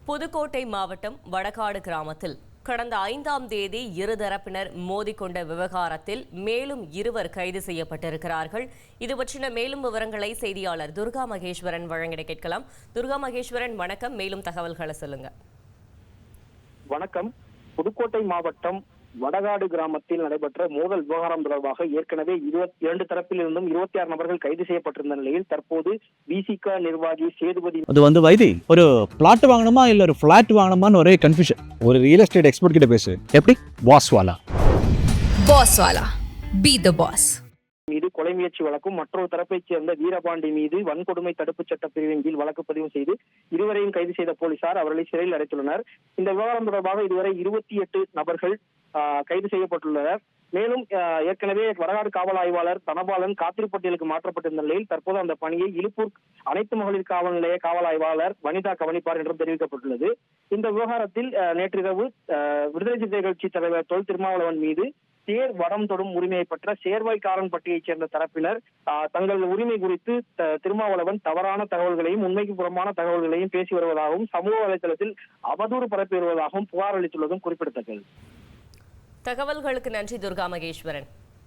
புதுக்கோட்டை மாவட்டம் வடகாடு கிராமத்தில் கடந்த 5ஆம் தேதி இருதரப்பினர் மோதிக்கொண்ட விவகாரத்தில் மேலும் 2 கைது செய்யப்பட்டிருக்கிறார்கள். இது பற்றின மேலும் விவரங்களை செய்தியாளர் துர்கா மகேஸ்வரன் வழங்கிட கேட்கலாம். துர்கா மகேஸ்வரன், வணக்கம். மேலும் தகவல்களை சொல்லுங்க. வணக்கம். புதுக்கோட்டை மாவட்டம் வடகாடு கிராமத்தில் நடைபெற்ற மோதல் விவகாரம் தொடர்பாக ஏற்கனவே 22 தரப்பில் இருந்தும் 26 நபர்கள் கைது செய்யப்பட்டிருந்த நிலையில் தற்போது விசிக நிர்வாகி சேதுபதி அது வைத்தி ஒரு பிளாட் வாங்கணுமா இல்ல ஒரு பிளாட் வாங்கணுமான்னு ஒரே கன்ஃபியூஷன். ஒரு ரியல் எஸ்டேட் எக்ஸ்பர்ட் கிட்ட பேசு. எப்படி? பாஸ்வாலா பி தி பாஸ் மீது கொலை முயற்சி வழக்கும் மற்றொரு தரப்பைச் சேர்ந்த வீரபாண்டி மீது வன்கொடுமை தடுப்பு சட்ட பிரிவின் கீழ் வழக்கு பதிவு செய்து இருவரையும் கைது செய்த போலீசார் அவர்களை சிறையில் அடைத்துள்ளனர். இந்த விவகாரம் தொடர்பாக இதுவரை 28 நபர்கள் கைது செய்யப்பட்டுள்ளனர். மேலும் ஏற்கனவே வடகாடு காவல் ஆய்வாளர் தனபாலன் காத்திருப்பட்டியலுக்கு மாற்றப்பட்டிருந்த நிலையில் தற்போது அந்த பணியை இலுப்பூர் அனைத்து மகளிர் காவல் நிலைய காவல் ஆய்வாளர் வனிதா கவனிப்பார் என்றும் தெரிவிக்கப்பட்டுள்ளது. இந்த விவகாரத்தில் நேற்றிரவு விடுதலை சிறுத்தைகள் கட்சி தலைவர் தொல் திருமாவளவன் மீது தேர் வரம் தொடும் உரிமையை பெற்ற சேர்வாய்க்காரன்பட்டியைச் சேர்ந்த தரப்பினர் தங்கள் உரிமை குறித்து திருமாவளவன் தவறான தகவல்களையும் உண்மைக்கு புறமான தகவல்களையும் பேசி வருவதாகவும் சமூக வலைதளத்தில் அவதூறு பரப்பி வருவதாகவும் புகார் அளித்துள்ளதும் குறிப்பிடத்தக்கது. தகவல்களுக்கு நன்றி துர்கா மகேஸ்வரன்.